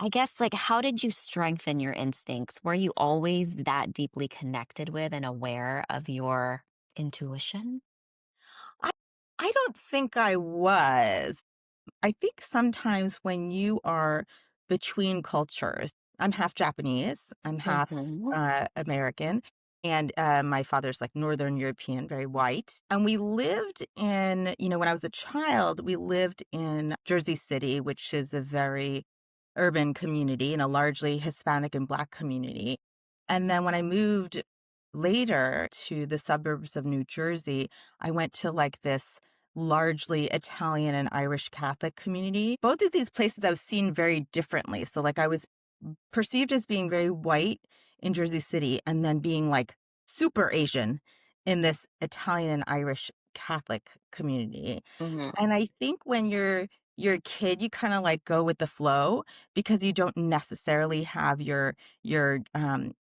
I guess, like, how did you strengthen your instincts? Were you always that deeply connected with and aware of your intuition? I I don't think I was. I think sometimes when you are between cultures, I'm half Japanese, I'm half Mhm. American, and my father's like Northern European, very white. And we lived in, when I was a child, we lived in Jersey City, which is a very urban community and a largely Hispanic and Black community. And then when I moved later to the suburbs of New Jersey, I went to like this largely Italian and Irish Catholic community. Both of these places I was seen very differently. So, like, I was perceived as being very white in Jersey City and then being like super Asian in this Italian and Irish Catholic community. Mhm. And I think when you're a kid, you kinda, like, go with the flow because you don't necessarily have your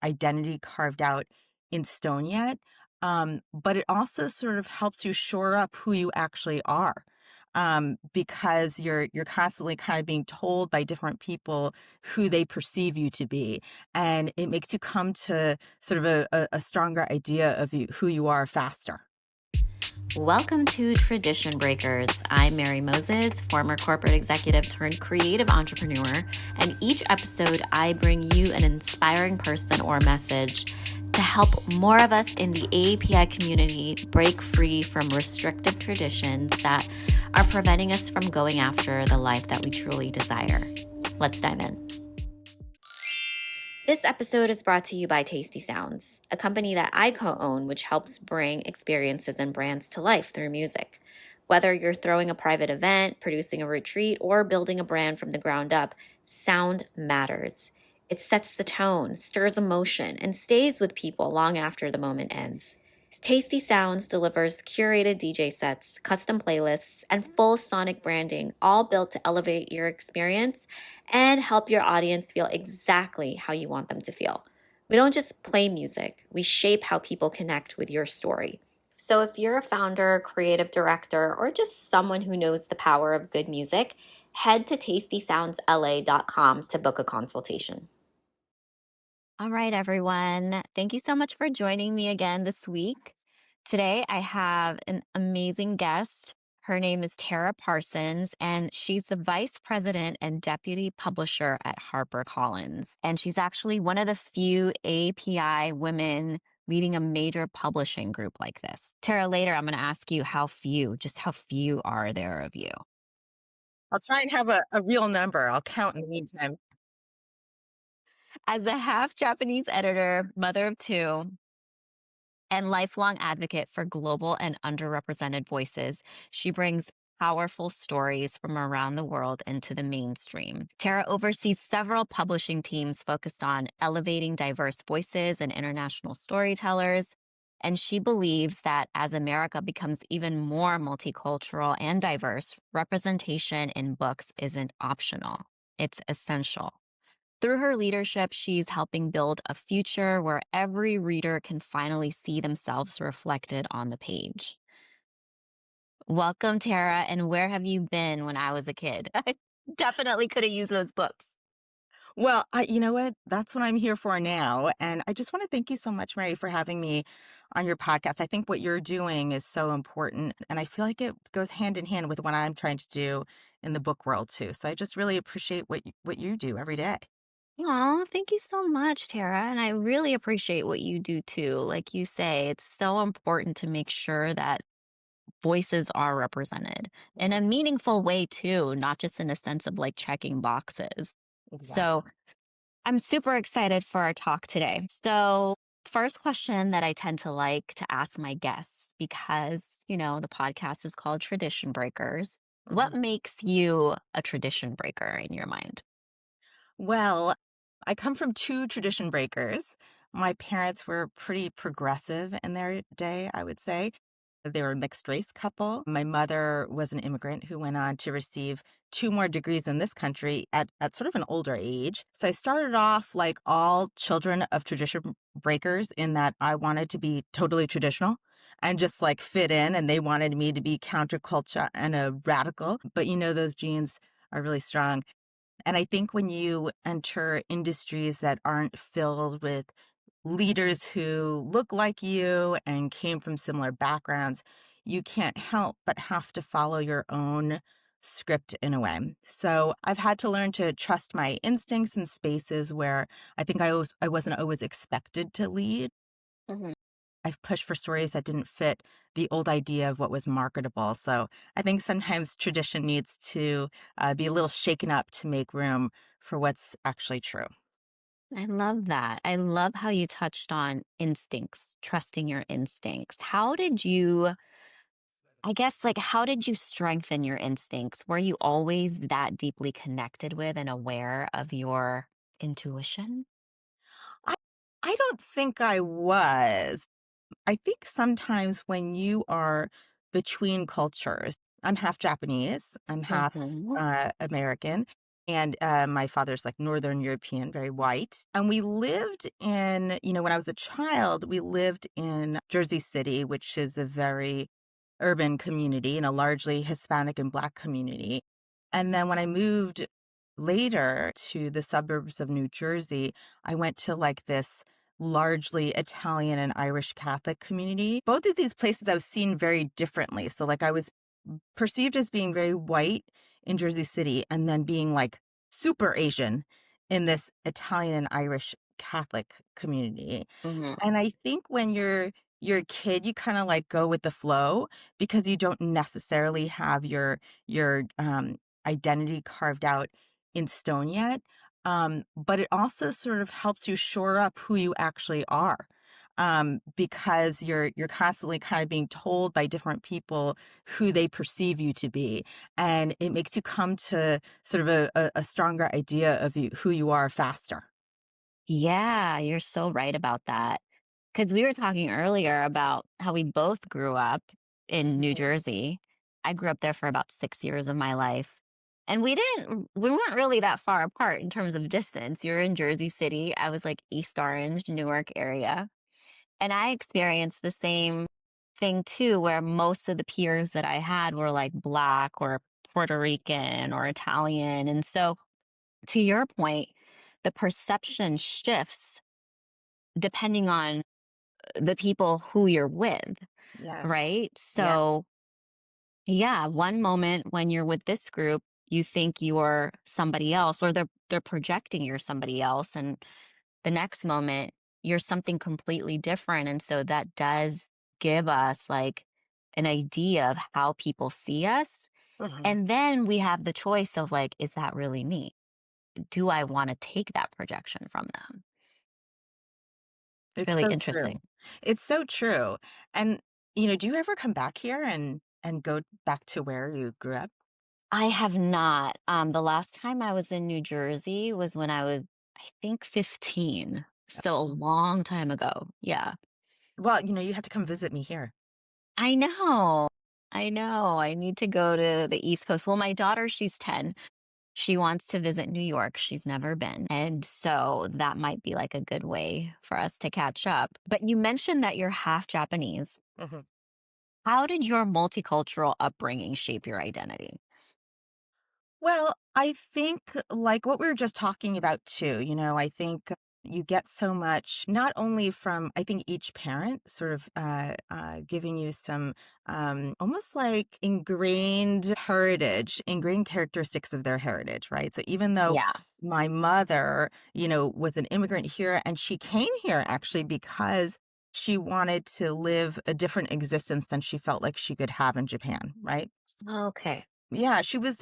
identity carved out in stone yet, but it also sort of helps you shore up who you actually are, because you're constantly kinda being told by different people who they perceive you to be, and it makes you come to sort of a stronger idea of who you are faster. Welcome to Tradition Breakers. I'm Mary Moses, former corporate executive turned creative entrepreneur, and each episode I bring you an inspiring person or message to help more of us in the AAPI community break free from restrictive traditions that are preventing us from going after the life that we truly desire. Let's dive in. This episode is brought to you by Tasty Sounds, a company that I co own, which helps bring experiences and brands to life through music. Whether you're throwing a private event, producing a retreat, or building a brand from the ground up, sound matters. It sets the tone, stirs emotion, and stays with people long after the moment ends. Tasty Sounds delivers curated DJ sets, custom playlists, and full sonic branding, all built to elevate your experience and help your audience feel exactly how you want them to feel. We don't just play music, we shape how people connect with your story. So if you're a founder, creative director, or just someone who knows the power of good music, head to tastysoundsla.com to book a consultation. All right, everyone. Thank you so much for joining me again this week. Today, I have an amazing guest. Her name is Tara Parsons, and she's the vice president and deputy publisher at HarperCollins. And she's actually one of the few API women leading a major publishing group like this. Tara, later, I'm going to ask you just how few are there of you? I'll try and have a real number. I'll count in the meantime. As a half Japanese editor, mother of two, and lifelong advocate for global and underrepresented voices, she brings powerful stories from around the world into the mainstream. Tara oversees several publishing teams focused on elevating diverse voices and international storytellers. And she believes that as America becomes even more multicultural and diverse, representation in books isn't optional, it's essential. Through her leadership, she's helping build a future where every reader can finally see themselves reflected on the page. Welcome, Tara. And where have you been when I was a kid? I definitely could have used those books. Well, you know what? That's what I'm here for now. And I just want to thank you so much, Mary, for having me on your podcast. I think what you're doing is so important. And I feel like it goes hand in hand with what I'm trying to do in the book world, too. So I just really appreciate what you do every day. Aw, thank you so much, Tara. And I really appreciate what you do too. Like you say, it's so important to make sure that voices are represented in a Mhm. meaningful way too, not just in a sense of like checking boxes. So Exactly. I'm super excited for our talk today. So, first question that I tend to like to ask my guests because, the podcast is called Tradition Breakers. What Mhm. makes you a tradition breaker in your mind? Well, I come from two tradition breakers. My parents were pretty progressive in their day, I would say. They were a mixed race couple. My mother was an immigrant who went on to receive two more degrees in this country at sort of an older age. So I started off like all children of tradition breakers in that I wanted to be totally traditional and just like fit in, and they wanted me to be counterculture and a radical. But those genes are really strong. And I think when you enter industries that aren't filled with leaders who look like you and came from similar backgrounds, you can't help but have to follow your own script in a way. So I've had to learn to trust my instincts in spaces where I wasn't always expected to lead. Mhm. I've pushed for stories that didn't fit the old idea of what was marketable. So I think sometimes tradition needs to be a little shaken up to make room for what's actually true. I love that. I love how you touched on instincts, trusting your instincts. How did you strengthen your instincts? Were you always that deeply connected with and aware of your intuition? I, I don't think I was. I think sometimes when you are between cultures, I'm half Japanese, I'm half Mhm. American, and my father's like Northern European, very white. And we lived in, when I was a child, we lived in Jersey City, which is a very urban community and a largely Hispanic and Black community. And then when I moved later to the suburbs of New Jersey, I went to like this largely Italian and Irish Catholic community. Both of these places I was seen very differently. So, like, I was perceived as being very white in Jersey City and then being like super Asian in this Italian and Irish Catholic community. Mhm. And I think when you're a kid, you kinda, like, go with the flow because you don't necessarily have your identity carved out in stone yet, but it also sort of helps you shore up who you actually are, because you're constantly kinda being told by different people who they perceive you to be, and it makes you come to sort of a stronger idea of who you are faster. Yeah, you're so right about that. Because we were talking earlier about how we both grew up in New Mhm. Jersey. I grew up there for about 6 years of my life. And we weren't really that far apart in terms of distance. You're in Jersey City. I was like East Orange, Newark area. And I experienced the same thing too, where most of the peers that I had were like Black or Puerto Rican or Italian. And so, to your point, the perception shifts depending on the people who you're with, Yes. right? Yes. So, yeah, one moment when you're with this group, you think you're somebody else or they're projecting you're somebody else, and the next moment you're something completely different, and so that does give us like an idea of how people see us. Mhm. And then we have the choice of like, is that really me? Do I want to take that projection from them? It's It's really so interesting. true. It's so true. And, do you ever come back here and go back to where you grew up? I have not. The last time I was in New Jersey was when I was, I think, 15. So a long time ago. Yeah. Well, you have to come visit me here. I know. I know. I need to go to the East Coast. Well, my daughter, she's 10. She wants to visit New York. She's never been. And so that might be like a good way for us to catch up. But you mentioned that you're half Japanese. Mhm. How did your multicultural upbringing shape your identity? Well, I think like what we were just talking about too, I think you get so much not only from I think each parent sort of giving you some almost like ingrained characteristics of their heritage, right? So even though Yeah. my mother, was an immigrant here and she came here actually because she wanted to live a different existence than she felt like she could have in Japan, right? Okay. Yeah, she was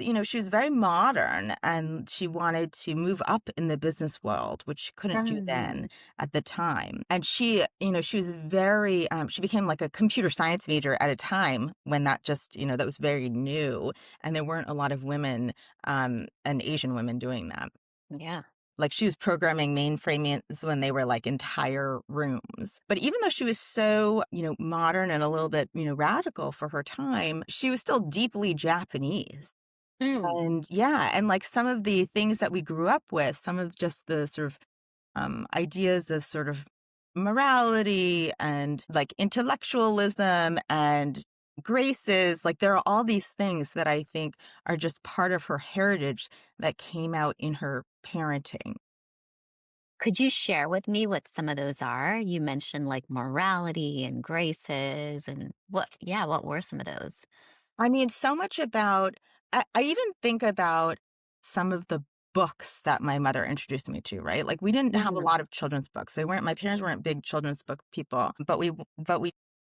very modern and she wanted to move up in the business world, which she couldn't do then Mhm. at the time. And she was very, she became like a computer science major at a time when that was very new. And there weren't a lot of women, and Asian women doing that. Yeah. Like, she was programming mainframes when they were, like, entire rooms. But even though she was so, modern and a little bit, radical for her time, she was still deeply Japanese. Mm. And yeah, and, like, some of the things that we grew up with, some of just the sort of, ideas of sort of morality and, like, intellectualism and graces, like, there are all these things that I think are just part of her heritage that came out in her parenting. Could you share with me what some of those are? You mentioned like morality and graces and what were some of those? I mean, so much about I even think about some of the books that my mother introduced me to, right? Like, we didn't have a Mhm. lot of children's books. They weren't My parents weren't big children's book people, but we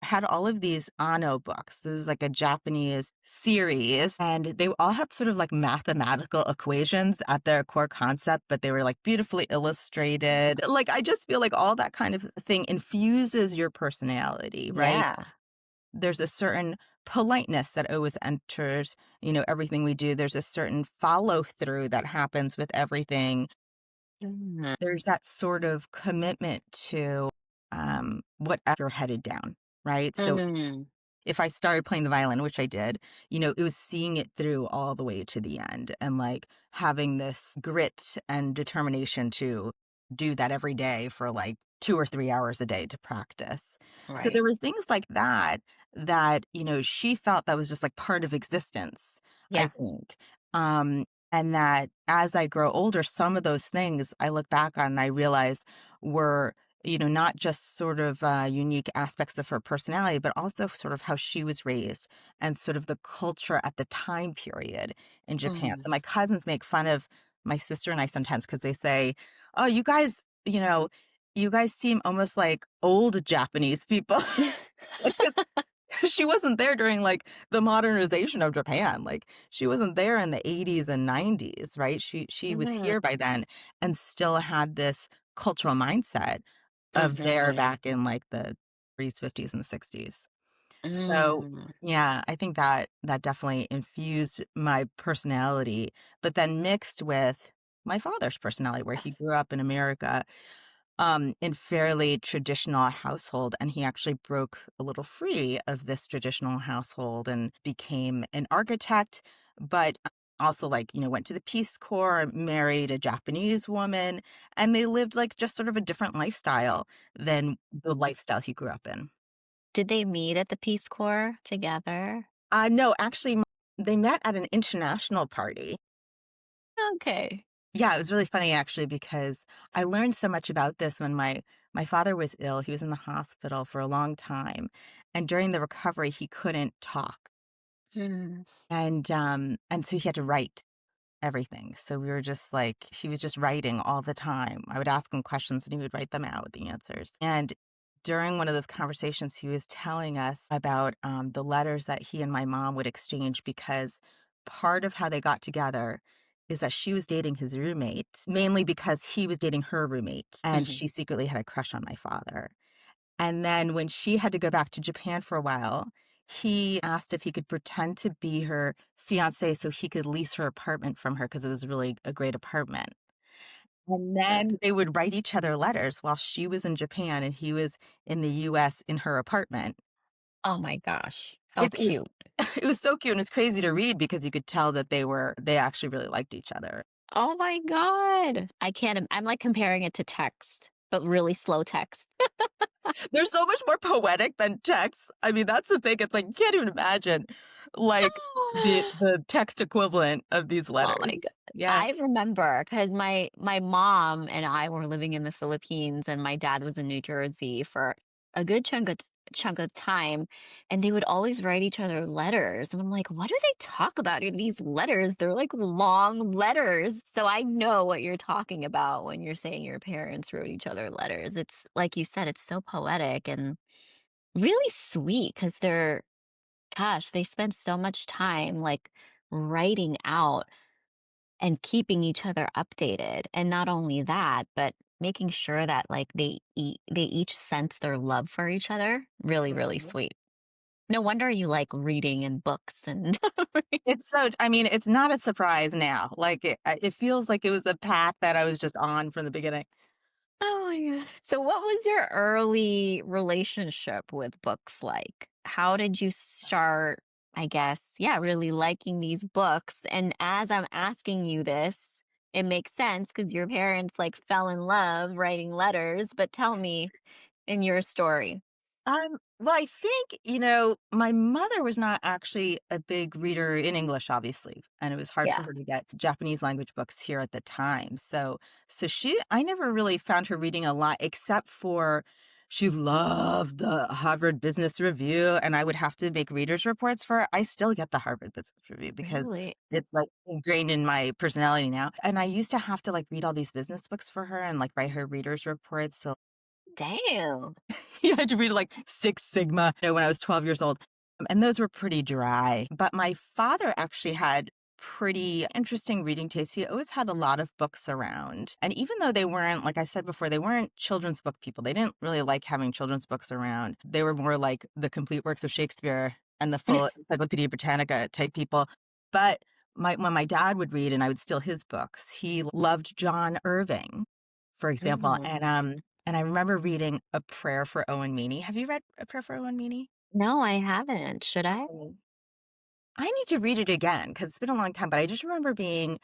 had all of these Ano books. This is like a Japanese series, and they all had sort of like mathematical equations at their core concept, but they were like beautifully illustrated. Like, I just feel like all that kind of thing infuses your personality, right? Yeah. There's a certain politeness that always enters, everything we do. There's a certain follow through that happens with everything. Mhm. There's that sort of commitment to whatever you're headed down, right? So Mhm. if I started playing the violin, which I did, it was seeing it through all the way to the end and like having this grit and determination to do that every day for like 2 or 3 hours a day to practice. So Right. there were things like that, she felt that was just like part of existence, I Yeah. think. And that as I grow older, some of those things I look back on and I realize were not just sort of unique aspects of her personality, but also sort of how she was raised and sort of the culture at the time period in Japan. Mhm. So my cousins make fun of my sister and I sometimes because they say, "Oh, you guys seem almost like old Japanese people." Like, 'cause she wasn't there during like the modernization of Japan. Like, she wasn't there in the 80s and 90s, right? She was Mhm. here by then and still had this cultural mindset of there Mhm. back in, like, the 40s, 50s, and 60s. So, Mm. yeah, I think that definitely infused my personality, but then mixed with my father's personality, where he grew up in America, in fairly traditional household, and he actually broke a little free of this traditional household and became an architect, but also, like, went to the Peace Corps, married a Japanese woman, and they lived, like, just sort of a different lifestyle than the lifestyle he grew up in. Did they meet at the Peace Corps together? No, actually, they met at an international party. Okay. Yeah, it was really funny actually because I learned so much about this when my father was ill. He was in the hospital for a long time, and during the recovery, he couldn't talk, Mm. and so he had to write everything. So we were just like he was just writing all the time. I would ask him questions, and he would write them out, the answers. And during one of those conversations, he was telling us about the letters that he and my mom would exchange because part of how they got together is that she was dating his roommate, mainly because he was dating her roommate, and Mhm. she secretly had a crush on my father. And then when she had to go back to Japan for a while, he asked if he could pretend to be her fiancé so he could lease her apartment from her because it was really a great apartment. And then they would write each other letters while she was in Japan and he was in the US in her apartment. Oh my gosh. How It was cute. it was so cute and it's crazy to read because you could tell that they actually really liked each other. Oh my god. I can't I'm, like, comparing it to text, but really slow text. They're so much more poetic than text. I mean, that's the thing. It's like you can't even imagine like the text equivalent of these Oh letters. my god. Yeah. I remember because my mom and I were living in the Philippines, and my dad was in New Jersey for a good chunk of time, and they would always write each other letters, and I'm like, "What do they talk about in these letters? They're, like, long letters." So I know what you're talking about when you're saying your parents wrote each other letters. It's like you said, it's so poetic and really sweet because 'cause they're gosh, they spend so much time, like, writing out and keeping each other updated. And not only that, but making sure that like they each sense their love for each other. Really, really Mhm. sweet. No wonder you like reading and books and I mean, it's not a surprise now. Like it feels like it was a path that I was just on from the beginning. Oh my god. So what was your early relationship with books like? How did you start, I guess, yeah, really liking these books? And as I'm asking you this, it makes sense because your parents like fell in love writing letters, but tell me in your story. Well, I think, my mother was not actually a big reader in English, obviously, and it was hard for Yeah. her to get Japanese language books here at the time. I never really found her reading a lot except for she loved the Harvard Business Review, and I would have to make readers reports for her. I still get the Harvard Business Review because Really? it's like ingrained in my personality now. And I used to have to like read all these business books for her and like write her readers reports. So Damn. you had to read like Six Sigma, when I was 12 years old. And those were pretty dry. But my father actually had pretty interesting reading taste. He always had a lot of books around. And even though they weren't, like I said before, they weren't children's book people, they didn't really like having children's books around. They were more like the complete works of Shakespeare and the full Encyclopedia Britannica type people. But when my dad would read and I would steal his books, he loved John Irving, for example. Mm. And I remember reading A Prayer for Owen Meany. Have you read A Prayer for Owen Meany? No, I haven't. Should I? Oh. I need to read it again because it's been a long time, but I just remember being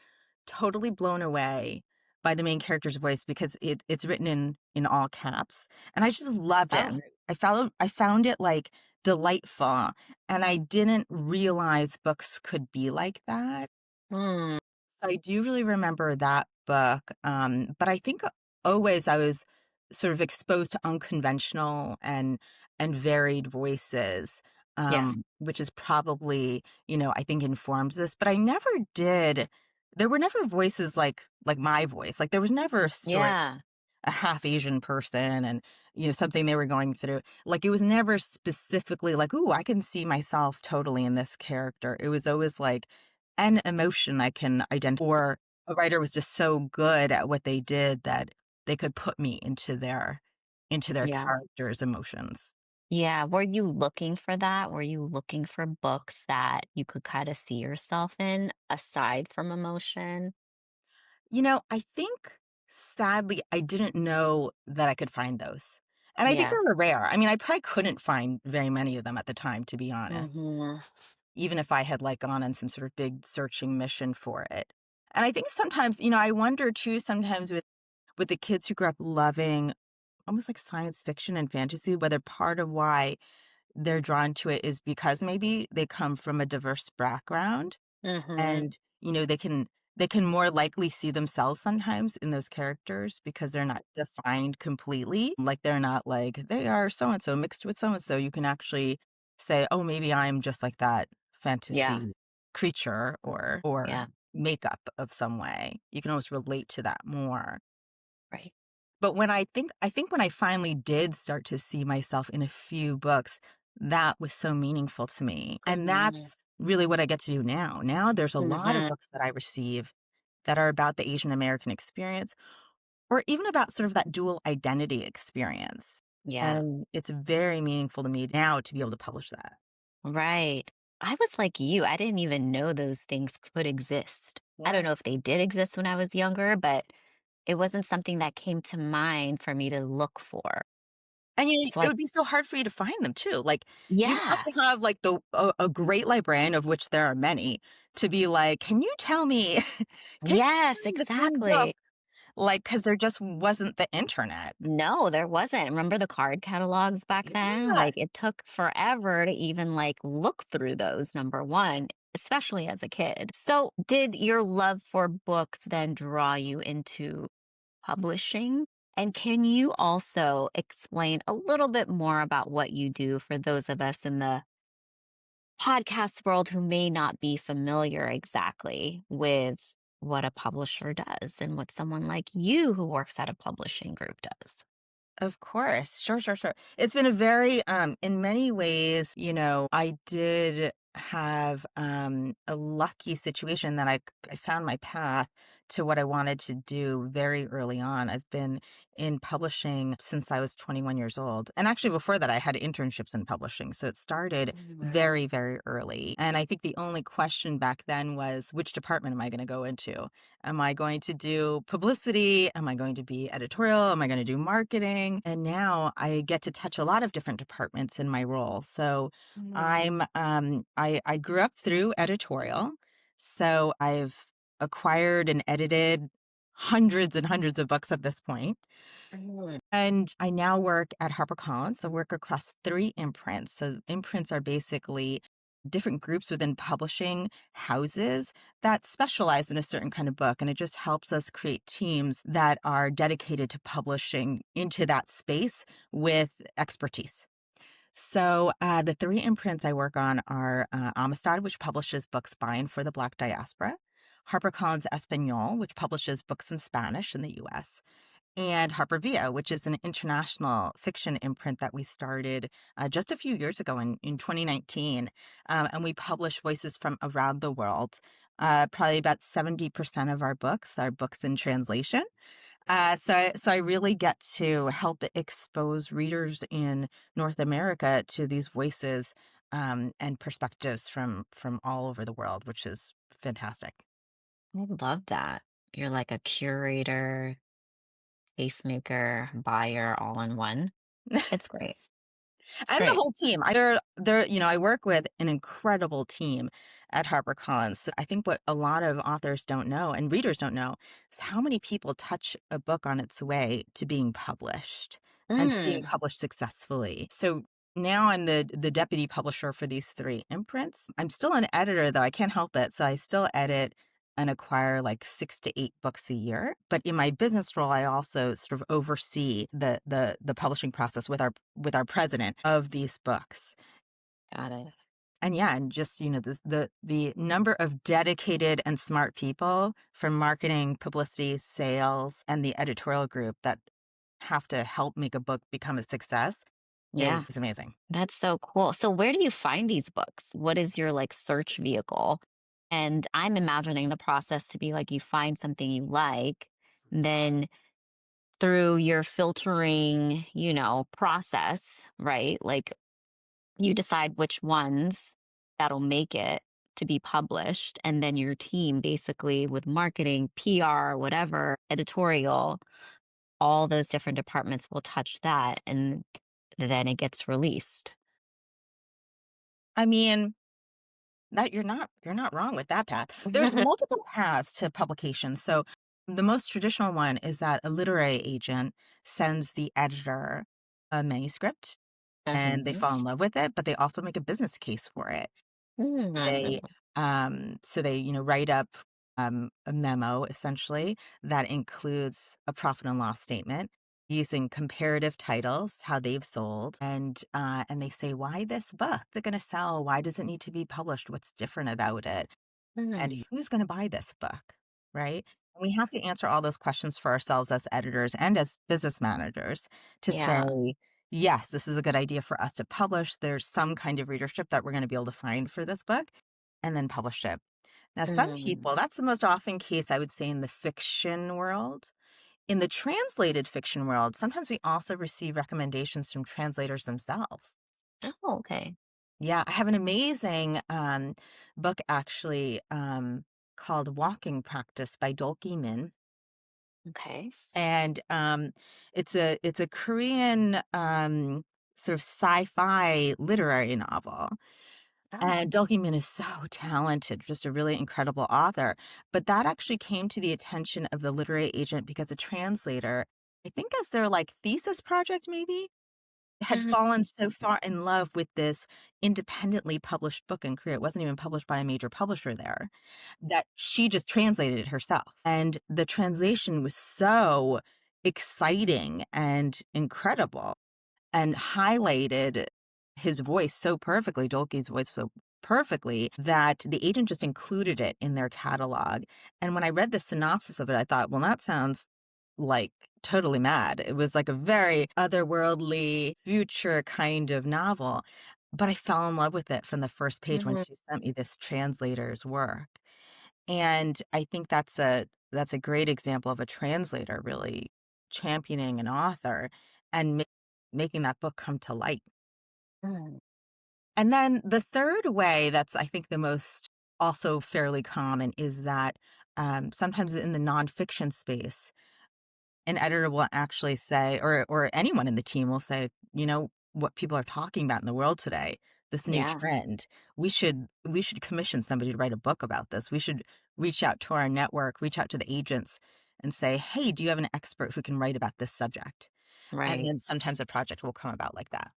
totally blown away by the main character's voice because it's written in all caps, and I just loved it. Oh. And I found it like delightful, and I didn't realize books could be like that. Hmm. So I do really remember that book, but I think always I was sort of exposed to unconventional and varied voices, Yeah. which is probably, I think informs this. But I never did. There were never voices like my voice. Like there was never a story Yeah. a half Asian person and, something they were going through. Like it was never specifically like, "Ooh, I can see myself totally in this character." It was always like an emotion I can identify, or a writer was just so good at what they did that they could put me into their Yeah. character's emotions. Yeah. Were you looking for that? Were you looking for books that you could kind of see yourself in aside from emotion? I think sadly I didn't know that I could find those. And I think they Yeah. were rare. I mean, I probably couldn't find very many of them at the time, to be honest, Hmm. even if I had like gone on some sort of big searching mission for it. And I think sometimes, I wonder too, sometimes with the kids who grew up loving almost like science fiction and fantasy, whether part of why they're drawn to it is because maybe they come from a diverse background Hmm. and, they can more likely see themselves sometimes in those characters because they're not defined completely. Like they're not like they are so and so mixed with so and so. You can actually say, "Oh, maybe I'm just like that Yeah. fantasy creature or Yeah. makeup of some way." You can always relate to that more. Right. But I think when I finally did start to see myself in a few books, that was so meaningful to me. And Hmm. that's really what I get to do now. Now there's a lot of Hmm. books that I receive that are about the Asian American experience or even about sort of that dual identity experience. Yeah. And it's very meaningful to me now to be able to publish that. Right. I was like you. I didn't even know those things could exist. I don't Yeah. know if they did exist when I was younger, but it wasn't something that came to mind for me to look for. And So it I, would be so hard for you to find them too. Like you'd have yeah. to have like a great librarian, of which there are many, to be like, can you tell me, can you tell Yes, me this one book? exactly. Like, because there just wasn't the internet. No, there wasn't. Remember the card catalogs back then? Yeah, Like it took forever to even like look through those, number one, especially as a kid. So did your love for books then draw you into publishing? And can you also explain a little bit more about what you do for those of us in the podcast world who may not be familiar exactly with what a publisher does and what someone like you who works at a publishing group does? of course. Sure, sure, sure. It's been a very, in many ways, I did have a lucky situation that I found my path to what I wanted to do very early on. I've been in publishing since I was 21 years old. And actually, before that, I had internships in publishing. So it started very, very early. And I think the only question back then was, which department am I going to go into? Am I going to do publicity? Am I going to be editorial? Am I going to do marketing? And now I get to touch a lot of different departments in my role. So I grew up through editorial. So I've acquired and edited hundreds and hundreds of books at this point. Mm. And I now work at HarperCollins. So I work across 3 imprints. So imprints are basically different groups within publishing houses that specialize in a certain kind of book. And it just helps us create teams that are dedicated to publishing into that space with expertise. So the 3 imprints I work on are Amistad, which publishes books by and for the Black diaspora, HarperCollins Espanol, which publishes books in Spanish in the US, and Harper Via, which is an international fiction imprint that we started just a few years ago in 2019. And we publish voices from around the world. Probably about 70% of our books are books in translation. So I really get to help expose readers in North America to these voices and perspectives from all over the world, which is fantastic. I love that. You're like a curator, tastemaker, buyer, all in one. It's great. It's And the great. whole team. I work with an incredible team at HarperCollins. So I think what a lot of authors don't know and readers don't know is how many people touch a book on its way to being published and to being Mm, published successfully. So now I'm the deputy publisher for these 3 imprints. I'm still an editor, though. I can't help it. So I still edit and acquire like 6 to 8 books a year. But in my business role, I also sort of oversee the publishing process with our president of these books. got it. And yeah, and just the number of dedicated and smart people from marketing, publicity, sales, and the editorial group that have to help make a book become a success Yeah, is amazing. that's so cool. So where do you find these books? What is your like search vehicle? And I'm imagining the process to be like you find something you like, then through your filtering, process, right? Like you decide which ones that'll make it to be published. And then your team, basically, with marketing, PR, whatever, editorial, all those different departments will touch that. And then it gets released. I mean, that you're not wrong with that path. There's multiple paths to publication. So the most traditional one is that a literary agent sends the editor a manuscript and they Mhm. fall in love with it, but they also make a business case for it. They Mm. write up a memo essentially that includes a profit and loss statement using comparative titles, how they've sold, and they say why this book they're going to sell, why does it need to be published, what's different about it, and Mm. who's going to buy this book, right? And we have to answer all those questions for ourselves as editors and as business managers to Yeah. say, yes, this is a good idea for us to publish. There's some kind of readership that we're going to be able to find for this book and then publish it. Now, some Mm. people, that's the most often case I would say in the fiction world. In the translated fiction world, sometimes we also receive recommendations from translators themselves. Oh, okay. Yeah, I have an amazing book actually called Walking Practice by Dolki Min. Okay. And it's a Korean sort of sci-fi literary novel. Oh. And Dolki Min is so talented, just a really incredible author. But that actually came to the attention of the literary agent because a translator, I think as their like thesis project maybe, had Mhm. fallen so far in love with this independently published book in Korea. It wasn't even published by a major publisher there, that she just translated it herself. And the translation was so exciting and incredible and highlighted his voice so perfectly, Dolke's voice so perfectly, that the agent just included it in their catalog. And when I read the synopsis of it, I thought, well, that sounds like totally mad. It was like a very otherworldly future kind of novel. But I fell in love with it from the first page when Mhm. she sent me this translator's work. And I think that's a great example of a translator really championing an author and making that book come to light. Mm. And then the third way that's, I think, the most also fairly common is that sometimes in the nonfiction space, an editor will actually say, or anyone in the team will say, what people are talking about in the world today, this new Yeah. trend, we should commission somebody to write a book about this. We should reach out to our network, reach out to the agents and say, hey, do you have an expert who can write about this subject? And Right. then sometimes a project will come about like that.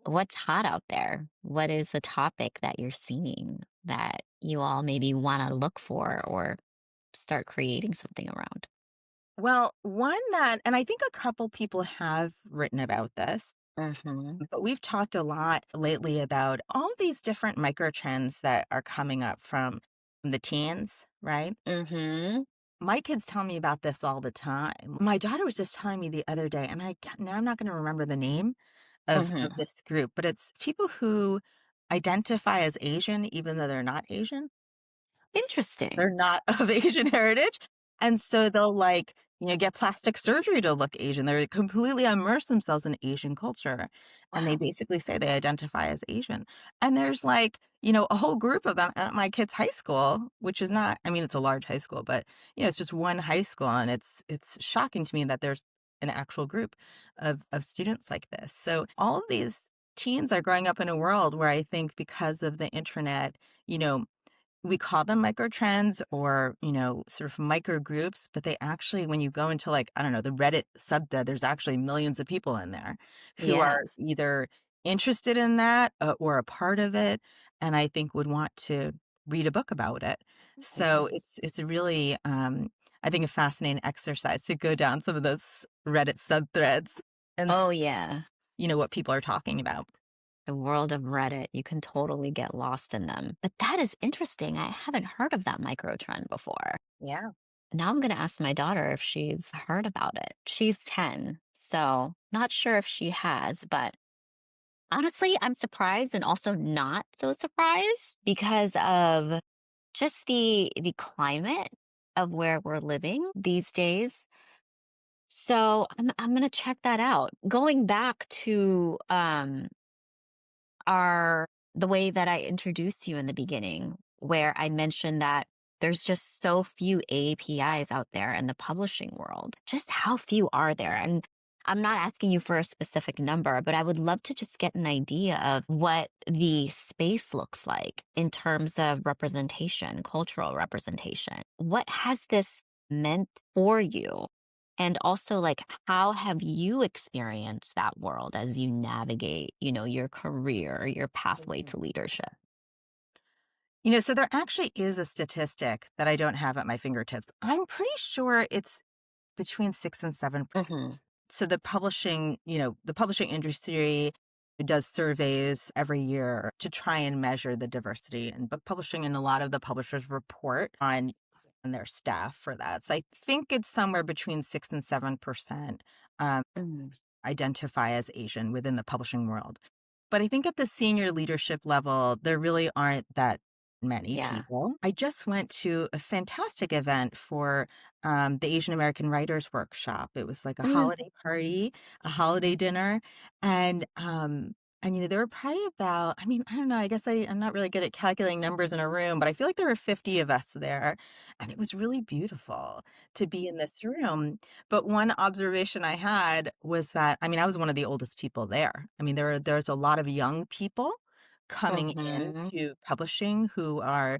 What's hot out there? What is the topic that you're seeing that you all maybe want to look for or start creating something around? Well, one that, and I think a couple people have written about this, Mhm. but we've talked a lot lately about all these different micro trends that are coming up from the teens, right? Mhm. My kids tell me about this all the time. My daughter was just telling me the other day, and now I'm not going to remember the name of Mhm. this group, but it's people who identify as Asian even though they're not Asian. They're Interesting. not of Asian heritage, and so they'll, like, get plastic surgery to look Asian. They're completely immerse themselves in Asian culture, and they Wow. basically say they identify as Asian. And there's, like, a whole group of them at my kid's high school, which is not, I mean, it's a large high school, but, it's just one high school, and it's shocking to me that there's an actual group of students like this. So all of these teens are growing up in a world where I think because of the internet, you know, we call them microtrends or, sort of micro groups, but they actually, when you go into, like, I don't know, the Reddit subthread, there's actually millions of people in there who Yeah. are either interested in that or a part of it, and I think would want to read a book about it. So Mhm. it's a really, I think, a fascinating exercise to go down some of those Reddit subthreads and Oh, yeah. what people are talking about. The world of Reddit, you can totally get lost in them. But that is interesting. I haven't heard of that micro trend before. Yeah. Now I'm going to ask my daughter if she's heard about it. She's 10, so not sure if she has, but honestly, I'm surprised and also not so surprised because of just the climate of where we're living these days. So I'm going to check that out. Going back to are the way that I introduced you in the beginning, where I mentioned that there's just so few APIs out there in the publishing world. Just how few are there? And I'm not asking you for a specific number, but I would love to just get an idea of what the space looks like in terms of representation, cultural representation. What has this meant for you? And also, like, how have you experienced that world as you navigate, your career, your pathway Mhm. to leadership? So there actually is a statistic that I don't have at my fingertips. I'm pretty sure it's between 6 and 7. Hmm. So the publishing industry does surveys every year to try and measure the diversity in book publishing, and a lot of the publishers report on their staff for that. So I think it's somewhere between 6 and 7%, um, Hmm. identify as Asian within the publishing world. But I think at the senior leadership level, there really aren't that many Yeah. people. I just went to a fantastic event for the Asian American Writers Workshop. It was like a Mm. holiday party, a holiday dinner, and there were probably about, I mean, I don't know, I guess I'm not really good at calculating numbers in a room, but I feel like there were 50 of us there, and it was really beautiful to be in this room. But one observation I had was that, I mean, I was one of the oldest people there. I mean, there's a lot of young people coming Hmm. into publishing who are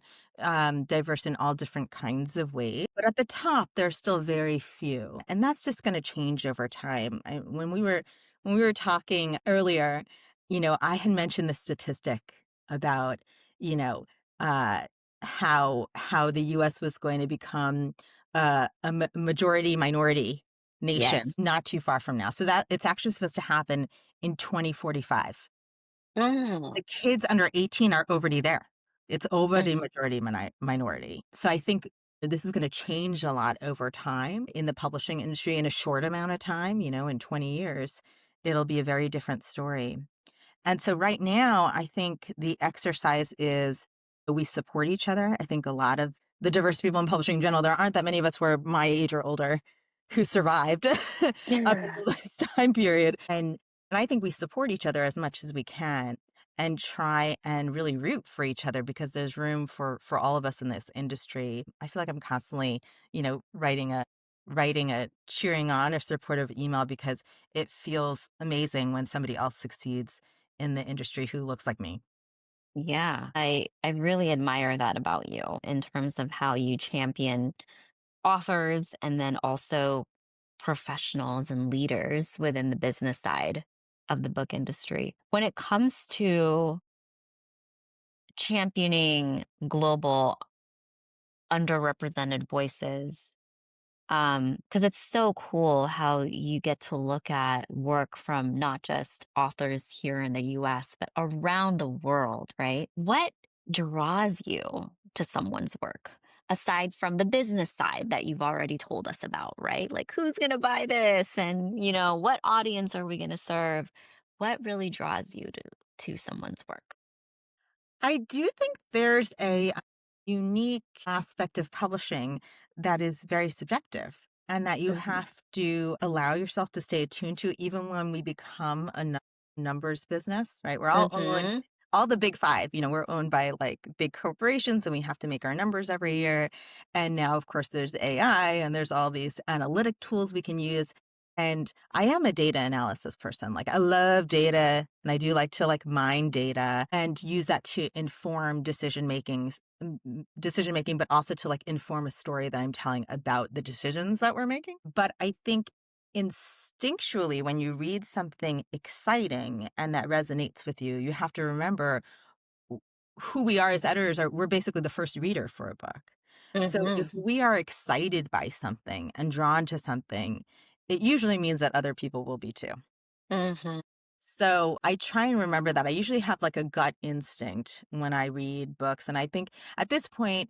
diverse in all different kinds of ways. But at the top, there's still very few, and that's just going to change over time. When we were talking earlier, I had mentioned the statistic about, you know, uh, how the U.S. was going to become a majority minority nation Yes. not too far from now. So that it's actually supposed to happen in 2045. Mm. The kids under 18 are already there. It's already Mm. majority minority. So I think this is going to change a lot over time in the publishing industry in a short amount of time, in 20 years. It'll be a very different story. And so right now, I think the exercise is we support each other. I think a lot of the diverse people in publishing in general, there aren't that many of us who are my age or older who survived up until this time period. And I think we support each other as much as we can and try and really root for each other because there's room for all of us in this industry. I feel like I'm constantly, writing a cheering on or supportive email because it feels amazing when somebody else succeeds in the industry who looks like me. Yeah, I really admire that about you in terms of how you champion authors and then also professionals and leaders within the business side of the book industry. When it comes to championing global underrepresented voices, because it's so cool how you get to look at work from not just authors here in the US, but around the world, right? What draws you to someone's work aside from the business side that you've already told us about, right? Like who's going to buy this and, what audience are we going to serve? What really draws you to someone's work? I do think there's a unique aspect of publishing that is very subjective and that you Mhm. have to allow yourself to stay attuned to even when we become a numbers business, right? We're all owned, Mhm. all the big five, we're owned by like big corporations and we have to make our numbers every year. And now, of course, there's AI and there's all these analytic tools we can use. And I am a data analysis person. Like I love data and I do like to like mine data and use that to inform decision making, but also to like inform a story that I'm telling about the decisions that we're making. But I think instinctually, when you read something exciting and that resonates with you, you have to remember who we are as editors are we're basically the first reader for a book. So Mhm. if we are excited by something and drawn to something, it usually means that other people will be too. Mhm. So I try and remember that. I usually have like a gut instinct when I read books. And I think at this point,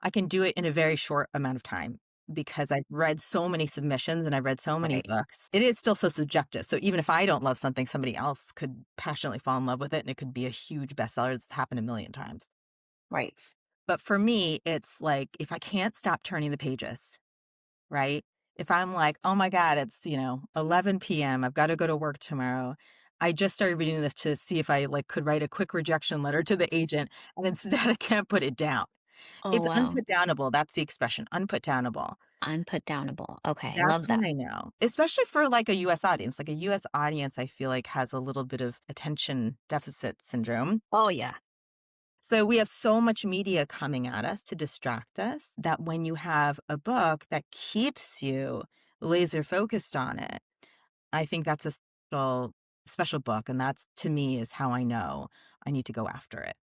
I can do it in a very short amount of time because I've read so many submissions and I've read so many Right. books. It is still so subjective. So even if I don't love something, somebody else could passionately fall in love with it and it could be a huge bestseller that's happened a million times. Right. But for me, it's like if I can't stop turning the pages, right? If I'm like, "Oh my god, it's, 11 PM, I've gotta go to work tomorrow." I just started reading this to see if I, like, could write a quick rejection letter to the agent, and instead I can't put it down. Oh, It's wow. unputdownable, that's the expression, unputdownable. Unputdownable. Okay, love That's when that. I know, especially for, like, a US audience. Like, a US audience, I feel like, has a little bit of attention deficit syndrome. Oh, yeah. So we have so much media coming at us to distract us that when you have a book that keeps you laser focused on it, I think that's a special book. And that's to me is how I know I need to go after it.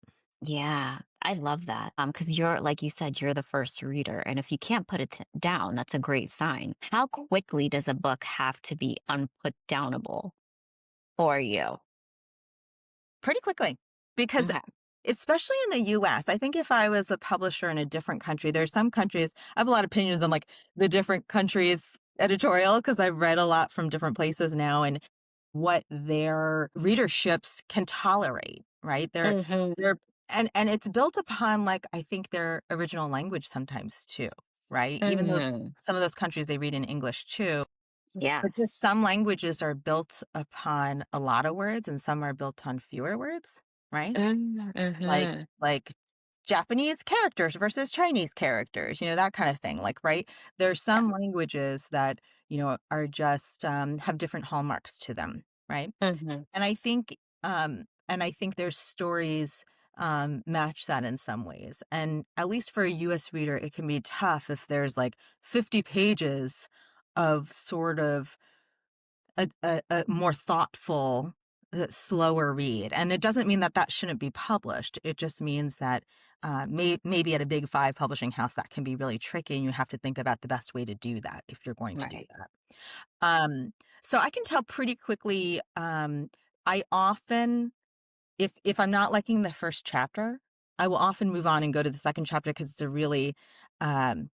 Yeah, I love that. Because you're like you said, you're the first reader, and if you can't put it down, that's a great sign. How quickly does a book have to be unputdownable for you? Pretty quickly, because Okay. especially in the US, I think if I was a publisher in a different country, there's some countries I have a lot of opinions on, like, the different countries' editorial because 'cause I've read a lot from different places now and what their readerships can tolerate, right? Mhm. They're and it's built upon, like, I think their original language sometimes too, right? Even though Mhm. some of those countries, they read in English too, but just Yes. some languages are built upon a lot of words and some are built on fewer words, right? Like Mhm. like Japanese characters versus Chinese characters, that kind of thing, like, right? There's Yeah. some languages that, are just, have different hallmarks to them, right? Mhm. And I think their stories, match that in some ways, and at least for a US reader, it can be tough if there's, like, 50 pages of sort of a more thoughtful, slower read, and it doesn't mean that that shouldn't be published. It just means that, maybe at a big 5 publishing house, that can be really tricky, and you have to think about the best way to do that if you're going to do Right. that. Um, so I can tell pretty quickly, I often if I'm not liking the first chapter, I will often move on and go to the second chapter because it's a really, um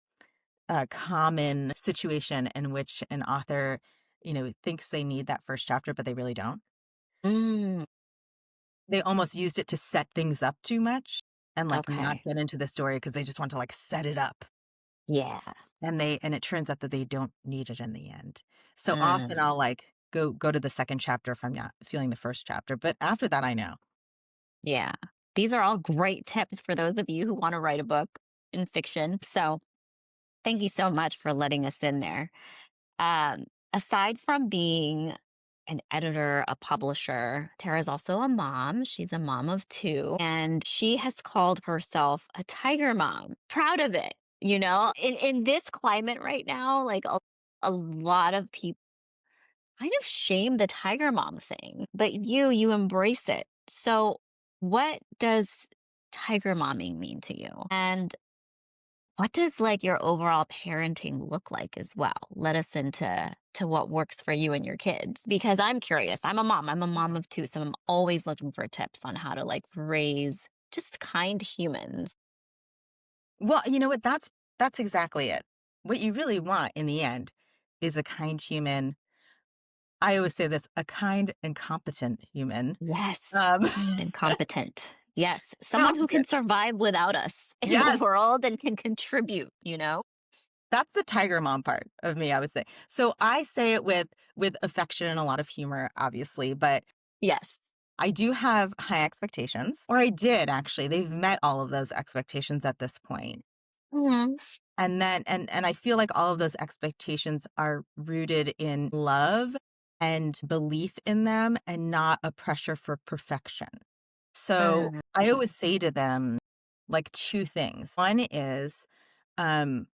a common situation in which an author, thinks they need that first chapter, but they really don't. Mm, They almost used it to set things up too much and like not okay. get into the story because they just want to like set it up. Yeah. And it turns out that they don't need it in the end. So often Mm, I'll like go to the second chapter if I'm not feeling the first chapter. But after that I know. yeah. These are all great tips for those of you who want to write a book in fiction. So thank you so much for letting us in there. Aside from being an editor, a publisher. Tara's also a mom. She's a mom of two, and she has called herself a tiger mom. Proud of it. In this climate right now, like a lot of people kind of shame the tiger mom thing, but you embrace it. So, what does tiger momming mean to you? And what does like your overall parenting look like as well? Let us into what works for you and your kids because I'm curious. I'm a mom. I'm a mom of two, so I'm always looking for tips on how to like raise just kind humans. Well, you know what? That's exactly it. What you really want in the end is a kind human. I always say this, a kind and competent human. Yes, Um, kind and competent. Yes, someone who can competent. survive without us in the Yes, world and can contribute. that's the tiger mom part of me, I would say. So I say it with affection and a lot of humor, obviously, but Yes. I do have high expectations, or I did actually. They've met all of those expectations at this point. Mhm. And then and I feel like all of those expectations are rooted in love and belief in them and not a pressure for perfection. So Mhm. I always say to them like two things. One is um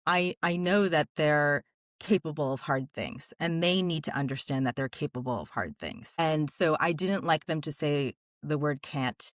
I know that they're capable of hard things and they need to understand that they're capable of hard things. And so I didn't like them to say the word can't.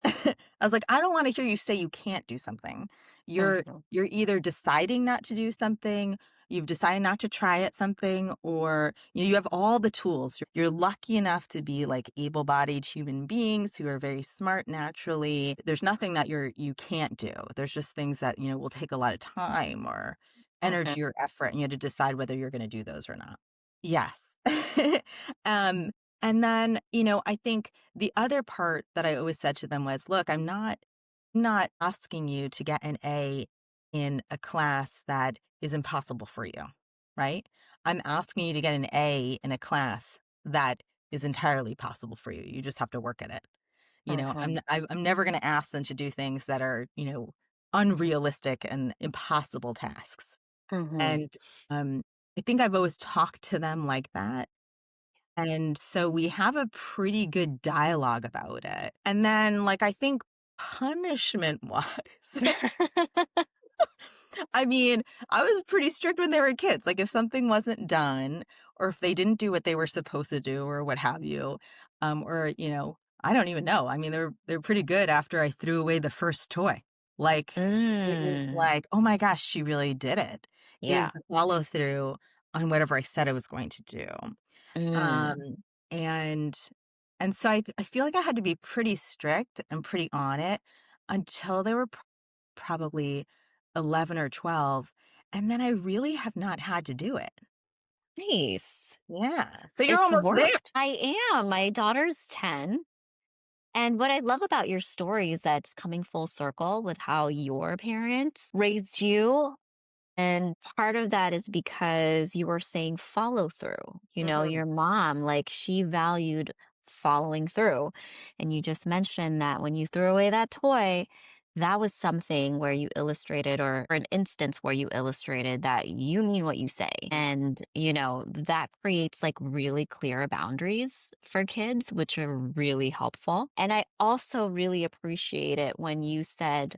I was like, I don't want to hear you say you can't do something. You're Mhm. you're either deciding not to do something, you've decided not to try at something, or you have all the tools. You're lucky enough to be like able-bodied human beings who are very smart naturally. There's nothing that you can't do. There's just things that, will take a lot of time or Mhm. energy or effort, and you have to decide whether you're going to do those or not. Yes. um, and then, I think the other part that I always said to them was, look, I'm not asking you to get an A in a class that is impossible for you, right? I'm asking you to get an A in a class that is entirely possible for you. You just have to work at it. Mhm. I'm never going to ask them to do things that are, unrealistic and impossible tasks. Mhm. And I think I've always talked to them like that. And so we have a pretty good dialogue about it. And then, like, I think punishment wise, I mean, I was pretty strict when they were kids. Like, if something wasn't done or if they didn't do what they were supposed to do or what have you, or, I don't even know. I mean, they're pretty good after I threw away the first toy. Like, it was Mm. like, oh my gosh, she really did it. Is Yeah. the follow through on whatever I said I was going to do. Um, Mm. and and so I feel like I had to be pretty strict and pretty on it until they were probably 11 or 12, and then I really have not had to do it. Nice. Yeah. So you're It's almost there. worked. I am. My daughter's 10. And what I love about your story is that it's coming full circle with how your parents raised you. And part of that is because you were saying follow through. Mhm. Your mom, like she valued following through. And you just mentioned that when you threw away that toy, that was something where you illustrated, or an instance where you illustrated that you mean what you say. And, that creates like really clear boundaries for kids, which are really helpful. And I also really appreciate it when you said,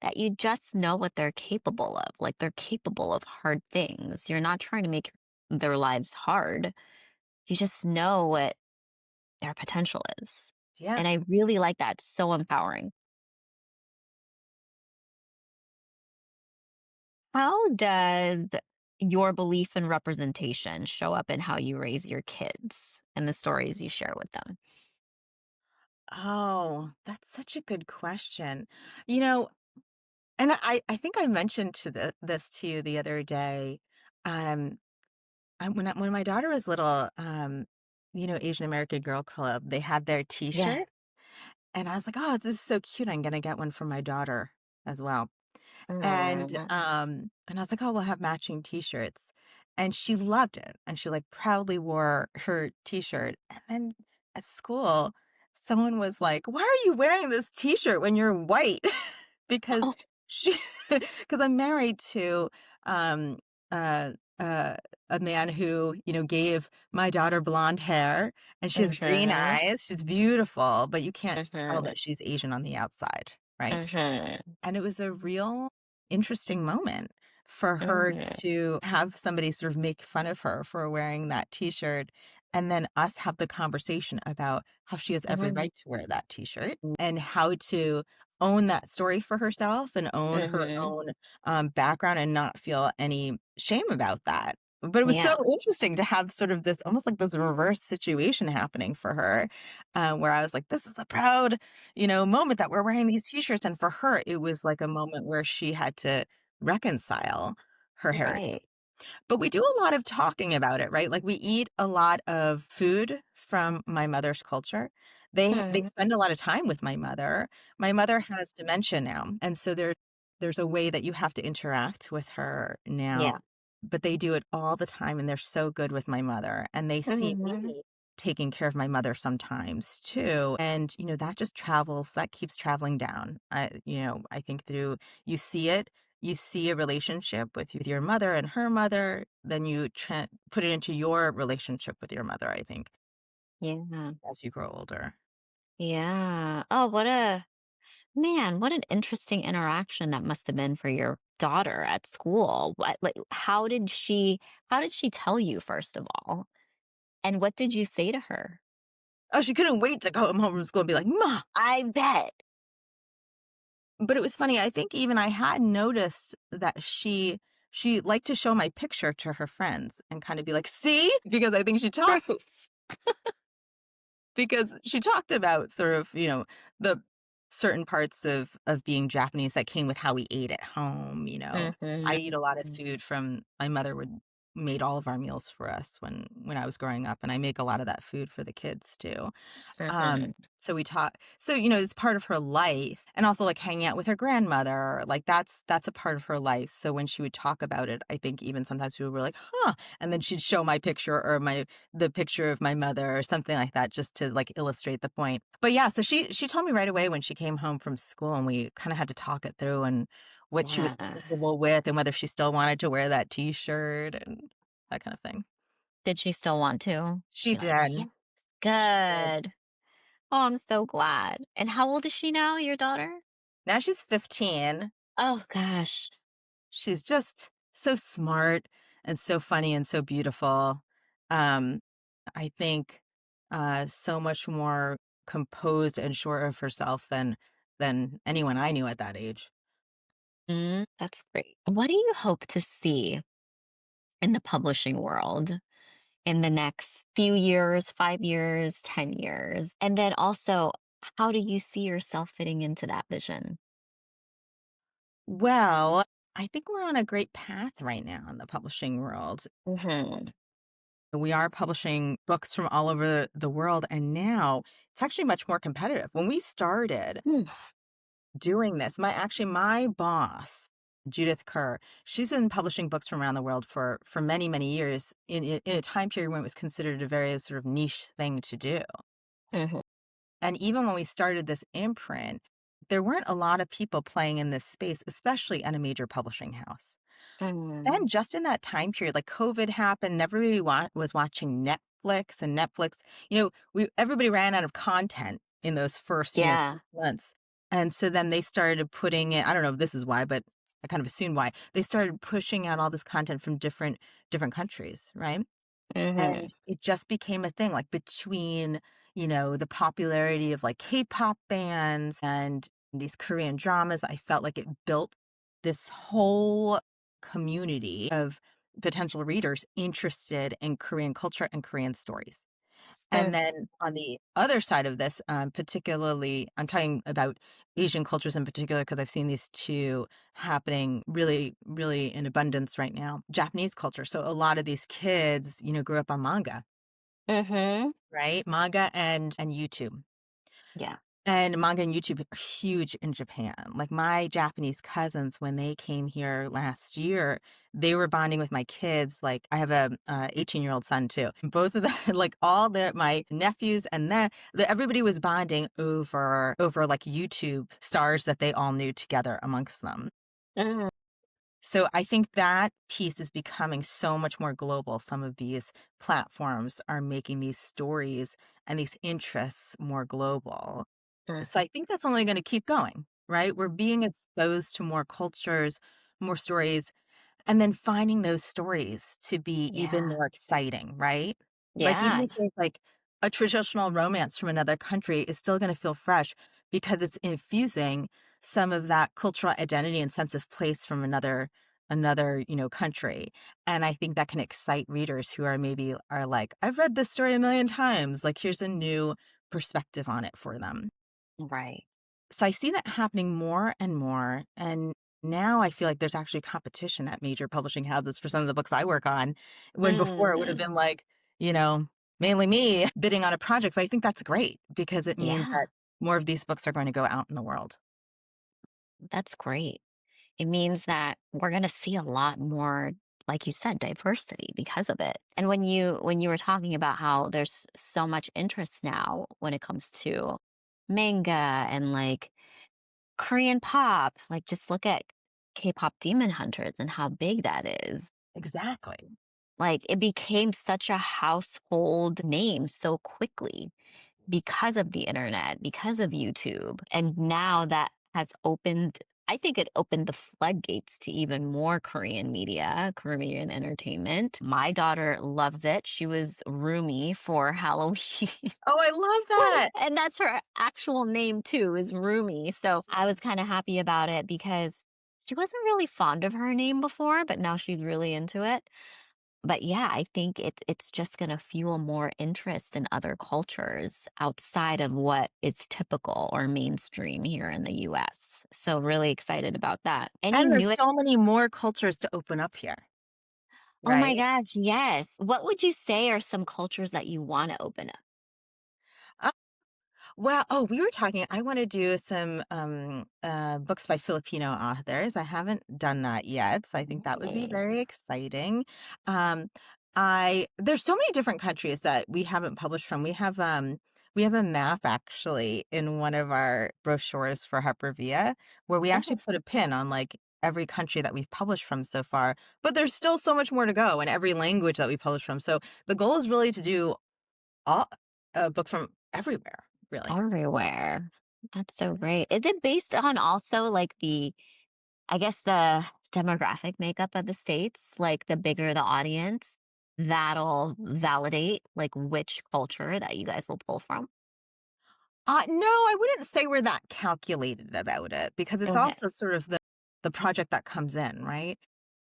that you just know what they're capable of. Like they're capable of hard things. You're not trying to make their lives hard. You just know what their potential is. Yeah. And I really like that. So empowering. How does your belief in representation show up in how you raise your kids and the stories you share with them? Oh, that's such a good question. You know, and I think I mentioned this to you the other day. Um, when my daughter was little, Asian American Girl Club, they had their Yeah. T-shirt, and I was like, "Oh, this is so cute. I'm gonna get one for my daughter as well." Aw. And I was like, "Oh, we'll have matching T-shirts." And she loved it, and she, like, proudly wore her T-shirt. And then at school, someone was like, "Why are you wearing this T-shirt when you're white?" Because Oh, she, because 'cause I'm married to, um, uh, a man who, gave my daughter blonde hair, and she has green Mhm. eyes. She's beautiful, but you can't tell Mhm. that she's Asian on the outside, right? Mhm. And it was a real interesting moment for her Mhm. to have somebody sort of make fun of her for wearing that t-shirt, and then us have the conversation about how she has every Mhm. right to wear that t-shirt and how to own that story for herself and own her Mhm. own background and not feel any shame about that. But it was so Yeah. interesting to have sort of this almost like this reverse situation happening for her, where I was like, this is a proud moment that we're wearing these t-shirts. And for her, it was like a moment where she had to reconcile her heritage. Right. But we do a lot of talking about it, right? Like we eat a lot of food from my mother's culture. They Mhm. spend a lot of time with my mother. My mother has dementia now, and so there's a way that you have to interact with her now. Yeah. But they do it all the time, and they're so good with my mother, and they see Mhm. me taking care of my mother sometimes too. And that keeps traveling down. I think through you see it, you see a relationship with your mother and her mother, then you put it into your relationship with your mother, I think, Yeah. as you grow older. Yeah. Oh, what an interesting interaction that must have been for your daughter at school. How did she tell you, first of all? And what did you say to her? Oh, she couldn't wait to come home from school and be like, "Ma." I bet. But it was funny, I think even I had noticed that she liked to show my picture to her friends and kind of be like, "See?" Proof. Because she talked about sort of, the certain parts of being Japanese that came with how we ate at home. I eat a lot of Mhm. food from my mother would made all of our meals for us when I was growing up, and I make a lot of that food for the kids too. Mhm. So we taught so, it's part of her life and also like hanging out with her grandmother, like that's a part of her life. So when she would talk about it, I think even sometimes people were like, huh. And then she'd show my picture or the picture of my mother or something like that just to like illustrate the point. But yeah, so she told me right away when she came home from school and we kind of had to talk it through and what she was Yeah. comfortable with and whether she still wanted to wear that t-shirt and that kind of thing. Did she still want to? She She like, did. yes, She did. good. Oh, I'm so glad. And how old is she now, your daughter? Now she's 15. Oh gosh. She's just so smart and so funny and so beautiful. Um, I think so much more composed and sure of herself than anyone I knew at that age. That's great. What do you hope to see in the publishing world in the next few years, 5 years, 10 years? And then also, how do you see yourself fitting into that vision? Well, I think we're on a great path right now in the publishing world. Hmm. We are publishing books from all over the world, and now it's actually much more competitive. When we started, doing this. My boss, Judith Kerr, she's been publishing books from around the world for many, many years in a time period when it was considered a very sort of niche thing to do. Hmm. And even when we started this imprint, there weren't a lot of people playing in this space, especially at a major publishing house. Then Hmm. just in that time period, like COVID happened, and everybody was watching Netflix and Netflix, we everybody ran out of content in those first, Yeah. 6 months. And so then they started putting it, I don't know if this is why, but I kind of assume why. They started pushing out all this content from different countries, right? Hmm. And it just became a thing, like, between, the popularity of, like, K-pop bands and these Korean dramas, I felt like it built this whole community of potential readers interested in Korean culture and Korean stories. And then on the other side of this, particularly, I'm talking about Asian cultures in particular because I've seen these 2 happening really, really in abundance right now. Japanese culture. So a lot of these kids, grew up on manga, Hmm. right? Manga and YouTube. Yeah. And manga and YouTube are huge in Japan. Like my Japanese cousins, when they came here last year, they were bonding with my kids. Like I have a 18-year-old son too. Both of them, like my nephews, and then everybody was bonding over like YouTube stars that they all knew together amongst them. So I think that piece is becoming so much more global. Some of these platforms are making these stories and these interests more global. So Mhm. I think that's only going to keep going, right? We're being exposed to more cultures, more stories, and then finding those stories to be even Yeah. more exciting, right? Like, even Yeah. if there's, like, a traditional romance from another country, it's still gonna feel fresh because it's infusing some of that cultural identity and sense of place from another country, and I think that can excite readers who are like, "I've read this story a million times." Like, here's a new perspective on it for them. Right. So I see that happening more and more, and now I feel like there's actually competition at major publishing houses for some of the books I work on, when before it would have Mm. been like, you know, mainly me bidding on a project, but I think that's great because it means Yeah. that more of these books are going to go out in the world. That's great. It means that we're going to see a lot more, like you said, diversity because of it. And when you were talking about how there's so much interest now when it comes to manga and like Korean pop, like just look at K-pop Demon Hunters and how big that is. Exactly. Like it became such a household name so quickly because of the internet, because of YouTube. And now that has opened, I think it opened the floodgates to even more Korean media, Korean entertainment. My daughter loves it. She was Rumi for Halloween. Oh, I love that. And that's her actual name too, is Rumi. So I was kind of happy about it because she wasn't really fond of her name before, but now she's really into it. But yeah, I think it's just going to fuel more interest in other cultures outside of what is typical or mainstream here in the US. So really excited about that. Any And there's new so many more cultures to open up here, Oh my right? gosh, yes. What would you say are some cultures that you want to open up? Well, we were talking I wanna do some, books by Filipino authors. I haven't done that yet, so I think that would be Hey. very exciting. Um, I there's so many different countries that we haven't published from. We have a map actually in one of our brochures for Harper Via, where we actually Oh, put a pin on, like, every country that we've published from so far, but there's still so much more to go in every language that we published from. So the goal is really to do all a book from everywhere, really. everywhere. That's so great. Is it based on also like I guess the demographic makeup of the states, like the bigger the audience, that'll validate like which culture that you guys will pull from. No, I wouldn't say we're that calculated about it because it's Okay. also sort of the project that comes in, right?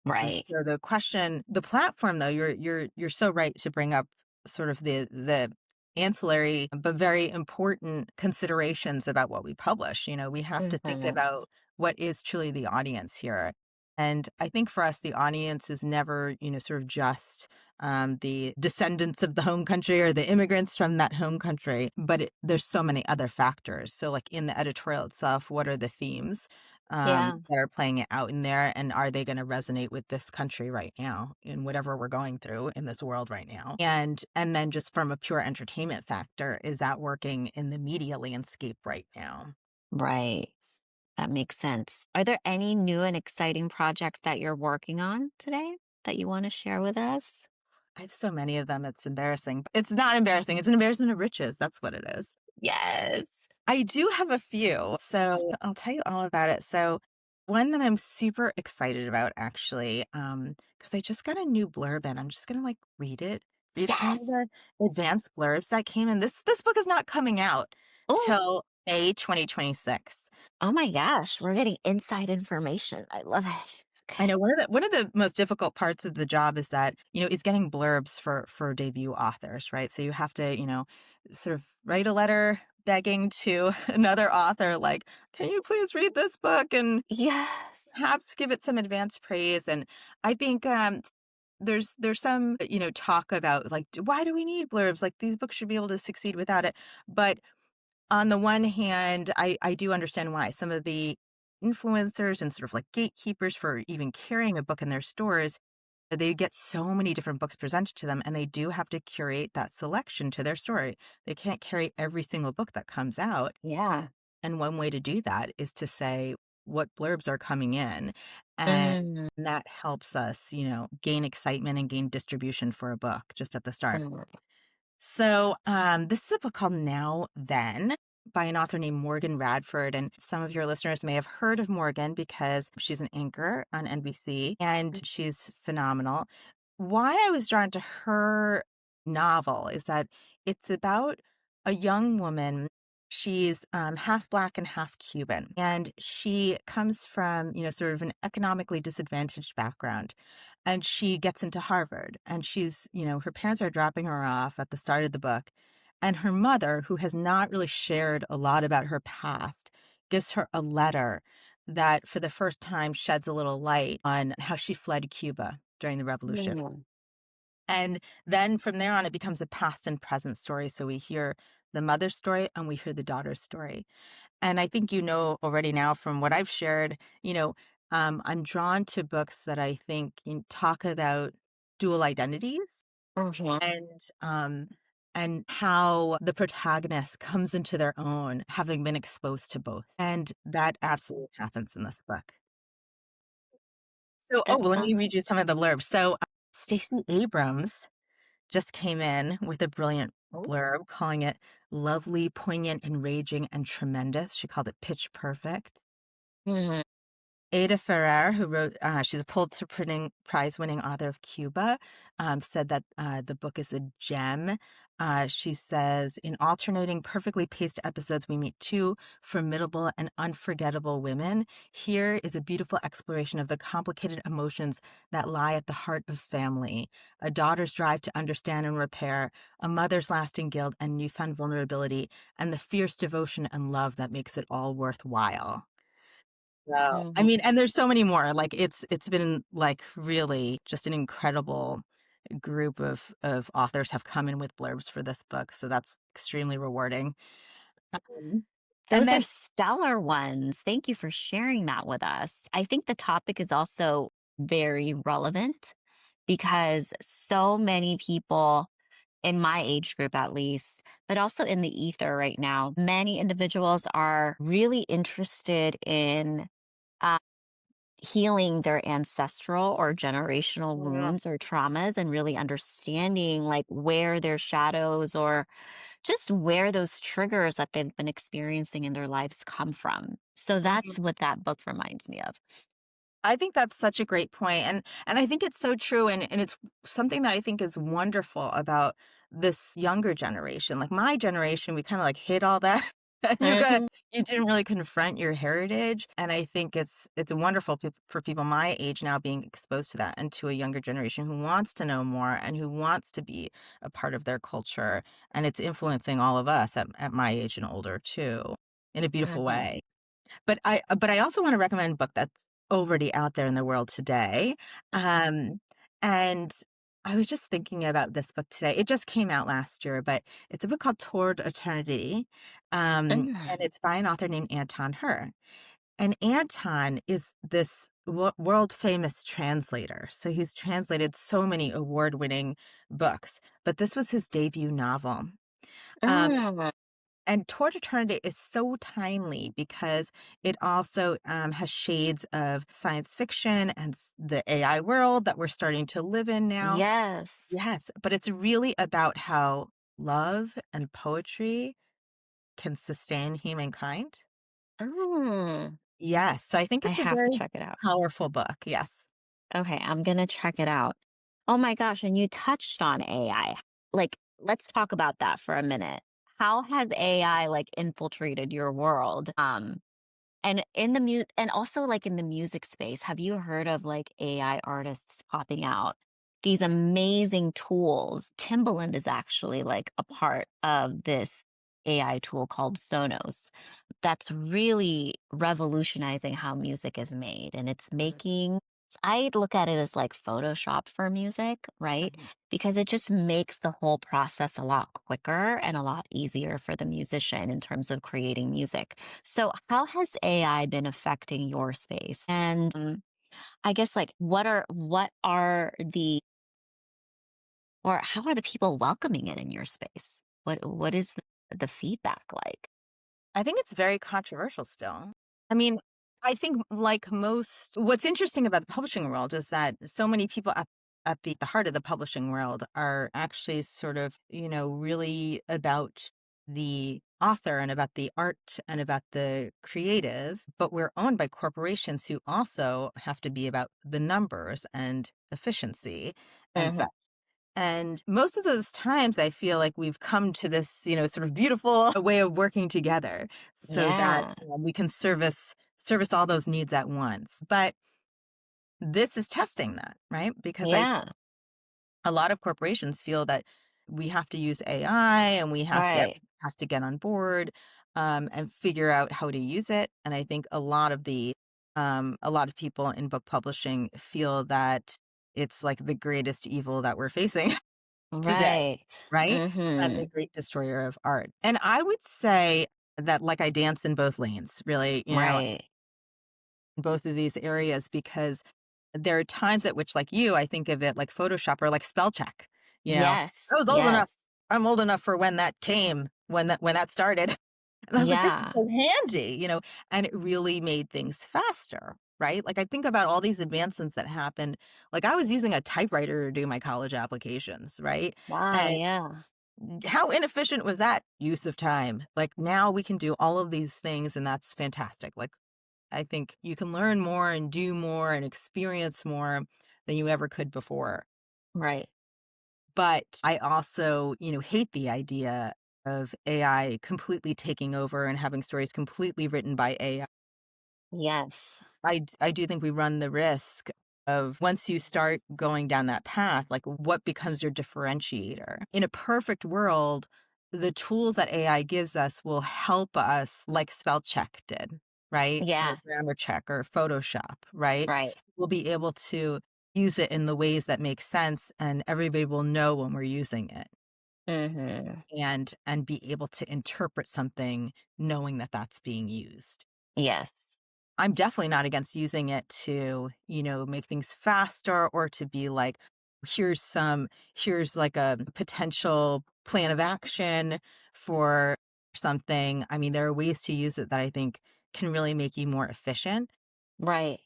Right. So the platform though, you're so right to bring up sort of the ancillary but very important considerations about what we publish. You know, we have to think Mhm. about what is truly the audience here. And I think for us, the audience is never, sort of just the descendants of the home country or the immigrants from that home country, but there's so many other factors. So, like in the editorial itself, what are the themes? Yeah. That are playing it out in there, and are they gonna resonate with this country right now in whatever we're going through in this world right now? And then just from a pure entertainment factor, is that working in the media landscape right now? Right. That makes sense. Are there any new and exciting projects that you're working on today that you want to share with us? I have so many of them, it's embarrassing. It's not embarrassing, it's an embarrassment of riches, that's what it is. Yes. I do have a few, so I'll tell you all about it. So, one that I'm super excited about actually, because I just got a new blurb in. I'm just gonna like read some of Yes. the advanced blurbs that came in. This book is not coming out Oh, till May 2026. oh my gosh. We're getting inside information. I love it. I know Okay. one of the most difficult parts of the job is that, is getting blurbs for debut authors, right? So you have to, sort of write a letter begging to another author like, "Can you please read this book and Yes. perhaps give it some advance praise?" And I think there's some, talk about like, why do we need blurbs? Like these books should be able to succeed without it. But on the one hand, I do understand why some of the influencers and sort of like gatekeepers for even carrying a book in their stores, they get so many different books presented to them and they do have to curate that selection to their story. They can't carry every single book that comes out. Yeah. And one way to do that is to say what blurbs are coming in. And Mm, that helps us, gain excitement and gain distribution for a book just at the start. mm, So, this is a book called Now Then by an author named Morgan Radford. And some of your listeners may have heard of Morgan because she's an anchor on NBC and she's phenomenal. Why I was drawn to her novel is that it's about a young woman. She's half Black and half Cuban. And she comes from, sort of an economically disadvantaged background. And she gets into Harvard. And her parents are dropping her off at the start of the book. And her mother, who has not really shared a lot about her past, gives her a letter that for the first time sheds a little light on how she fled Cuba during the revolution. mm. And then from there on, it becomes a past and present story. So we hear the mother's story and we hear the daughter's story. And I think you know already now from what I've shared, I'm drawn to books that I think talk about dual identities Mhm. and how the protagonist comes into their own, having been exposed to both. And that absolutely happens in this book. So, That let me sounds read you some of the blurbs. So, Stacey Abrams just came in with a brilliant blurb calling it lovely, poignant, enraging, and tremendous. She called it pitch perfect. mhm. Ada Ferrer, who wrote, she's a Pulitzer Prize winning author of Cuba, said that the book is a gem. She says, in alternating perfectly paced episodes, we meet two formidable and unforgettable women. Here is a beautiful exploration of the complicated emotions that lie at the heart of family: a daughter's drive to understand and repair, a mother's lasting guilt and newfound vulnerability, and the fierce devotion and love that makes it all worthwhile. Wow. I Mhm. mean, and there's so many more. Like it's been like really just an incredible group of authors have come in with blurbs for this book, so that's extremely rewarding. Um, and Those are then stellar ones. Thank you for sharing that with us. I think the topic is also very relevant because so many people in my age group, at least, but also in the ether right now, many individuals are really interested in uh, healing their ancestral or generational yeah, wounds or traumas and really understanding like where their shadows or just where those triggers that they've been experiencing in their lives come from. So mhm. that's what that book reminds me of. I think that's such a great point, and I think it's so true, and it's something that I think is wonderful about this younger generation. Like my generation, we kind of like hid all that. And Mhm. you didn't really confront your heritage, and I think it's wonderful for people my age now being exposed to that and to a younger generation who wants to know more and who wants to be a part of their culture, and it's influencing all of us at my age and older too in a beautiful Mhm. way. But I also wanna recommend a book that's already out there in the world today, and I was just thinking about this book today. It just came out last year, but it's a book called Toward Eternity, and Mm. it's by an author named Anton Her. And Anton is this world famous translator, so he's translated so many award-winning books, but this was his debut novel. Um Mm. and Toward Eternity is so timely because it also has shades of science fiction and the AI world that we're starting to live in now. Yes. Yes, but it's really about how love and poetry can sustain humankind. Mm. Yes, so I think I it's a have to very check it out. powerful book. Yes. Okay, I'm gonna check it out. Oh my gosh, and you touched on AI. Like, let's talk about that for a minute. How has AI like infiltrated your world? And in the and also like in the music space, have you heard of like AI artists popping out? These amazing tools. Timbaland is actually like a part of this AI tool called Sonos that's really revolutionizing how music is made. And it's Mhm, making, I look at it as like Photoshop for music, right? mhm. Because it just makes the whole process a lot quicker and a lot easier for the musician in terms of creating music. So, how has AI been affecting your space? And I guess like what are the or how are the people welcoming it in your space? What is the feedback like? I think it's very controversial still. I mean, I think like most what's interesting about the publishing world is that so many people at the heart of the publishing world are actually sort of, really about the author and about the art and about the creative, but we're owned by corporations who also have to be about the numbers and efficiency and Hmm. such. And most of those times, I feel like we've come to this, sort of beautiful way of working together so that Yeah. we can service all those needs at once. But this is testing that, right? Because Yeah. a lot of corporations feel that we have to use AI and Right. has to get on board and figure out how to use it. And I think a lot of people in book publishing feel that it's like the greatest evil that we're facing today, Right. right? And the Hmm. great destroyer of art. And I would say that like I dance in both lanes, really, Right. in both of these areas because there are times at which, like you, I think of it like Photoshop or like spell check. You know, I Yes. was old enough. Yes. I'm old enough for when that came, when that started. And I was like, this is Yeah. so handy, and it really made things faster, right? Like I think about all these advancements that happened. Like I was using a typewriter to do my college applications, right? Wow. And Yeah. how inefficient was that use of time? Like now we can do all of these things and that's fantastic. Like I think you can learn more and do more and experience more than you ever could before. Right. But I also, hate the idea of AI completely taking over and having stories completely written by AI. Yes. I do think we run the risk of once you start going down that path, like what becomes your differentiator? In a perfect world, the tools that AI gives us will help us like spell check did, right? Or Yeah. grammar check or Photoshop, right? Right. We'll be able to use it in the ways that make sense and everybody will know when we're using it Hmm. and be able to interpret something knowing that that's being used. Yes. I'm definitely not against using it to, make things faster or to be like, here's like a potential plan of action for something. I mean, there are ways to use it that I think can really make you more efficient. Right.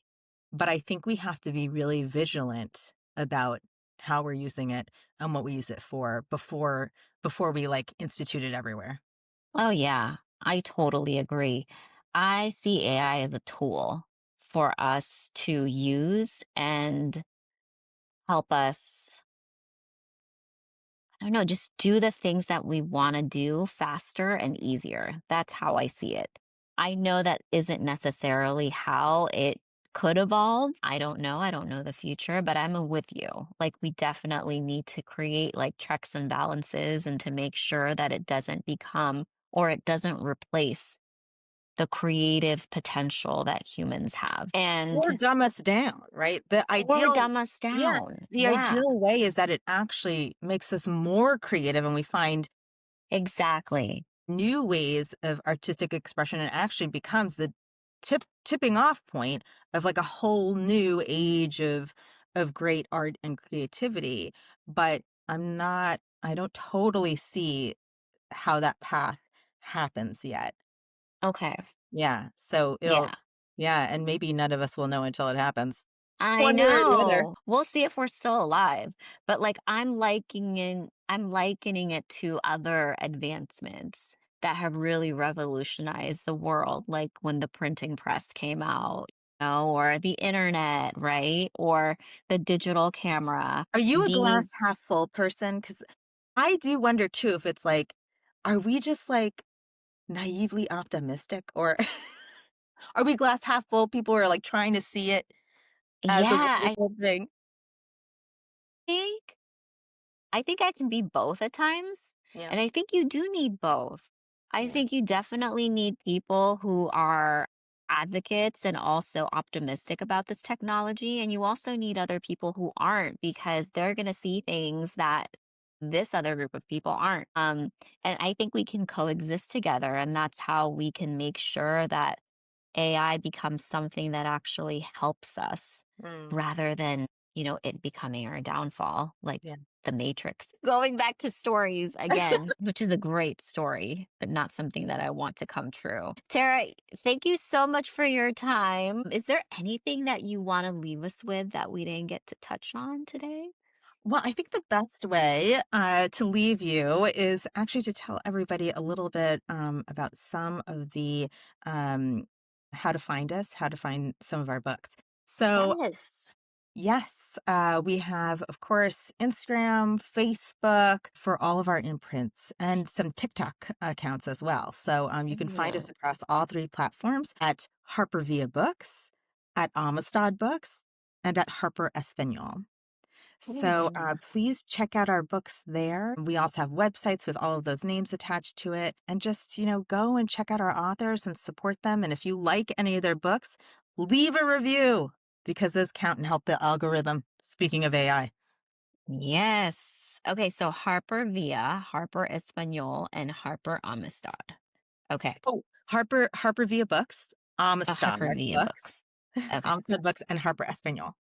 But I think we have to be really vigilant about how we're using it and what we use it for before we like institute it everywhere. Oh, yeah. I totally agree. I see AI as a tool for us to use and help us, I don't know, just do the things that we want to do faster and easier. That's how I see it. I know that isn't necessarily how it could evolve. I don't know. I don't know the future, but I'm with you. Like, we definitely need to create like checks and balances and to make sure that it doesn't become or it doesn't replace the creative potential that humans have. Or And dumb us down, right? or dumb us Yeah, down. the Yeah, ideal way is that it actually makes us more creative and we find exactly. new ways of artistic expression and actually becomes the tipping off point of like a whole new age of great art and creativity. But I don't totally see how that path happens yet. Okay. Yeah. So Yeah. yeah, and maybe none of us will know until it happens. I One way or the other. know. We'll see if we're still alive. But like I'm likening it to other advancements that have really revolutionized the world, like when the printing press came out, or the internet, right? Or the digital camera. Are you a These glass half full person? Because I do wonder too if it's like, are we just like naively optimistic or are we glass half full? People are like trying to see it as a yeah, I wonderful thing. think I think I can be both at times, Yeah. and I think you do need both. I Yeah. think you definitely need people who are advocates and also optimistic about this technology, and you also need other people who aren't because they're going to see things that this other group of people aren't. And I think we can coexist together, and that's how we can make sure that AI becomes something that actually helps us Mm, rather than, it becoming our downfall. Like yeah. The Matrix. Going back to stories again, which is a great story, but not something that I want to come true. Tara, thank you so much for your time. Is there anything that you want to leave us with that we didn't get to touch on today? Well, I think the best way to leave you is actually to tell everybody a little bit about some of the um, how to find us, how to find some of our books. So, Yes. yes, we have, of course, Instagram, Facebook for all of our imprints, and some TikTok accounts as well. So you can find us across all three platforms at Harper Via Books, at Amistad Books, and at Harper Espanol. So please check out our books there. We also have websites with all of those names attached to it. And just, go and check out our authors and support them. And if you like any of their books, leave a review because those count and help the algorithm. Speaking of AI. Yes. Okay, so Harper Via, Harper Espanol, and Harper Amistad. Okay. Oh, Harper Via Books, Amistad Harper Via Books, books. Okay. Amistad Books, and Harper Espanol.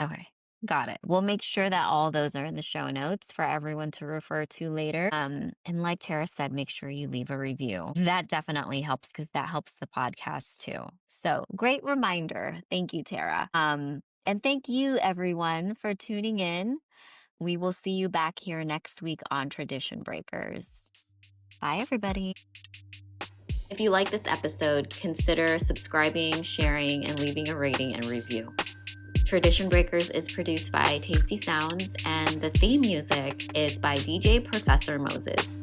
Okay. Got it. We'll make sure that all those are in the show notes for everyone to refer to later. And like Tara said, make sure you leave a review. That definitely helps because that helps the podcast too. So great reminder. Thank you, Tara. And thank you everyone for tuning in. We will see you back here next week on Tradition Breakers. Bye, everybody. If you like this episode, consider subscribing, sharing, and leaving a rating and review. Tradition Breakers is produced by Tasty Sounds, and the theme music is by DJ Professor Moses.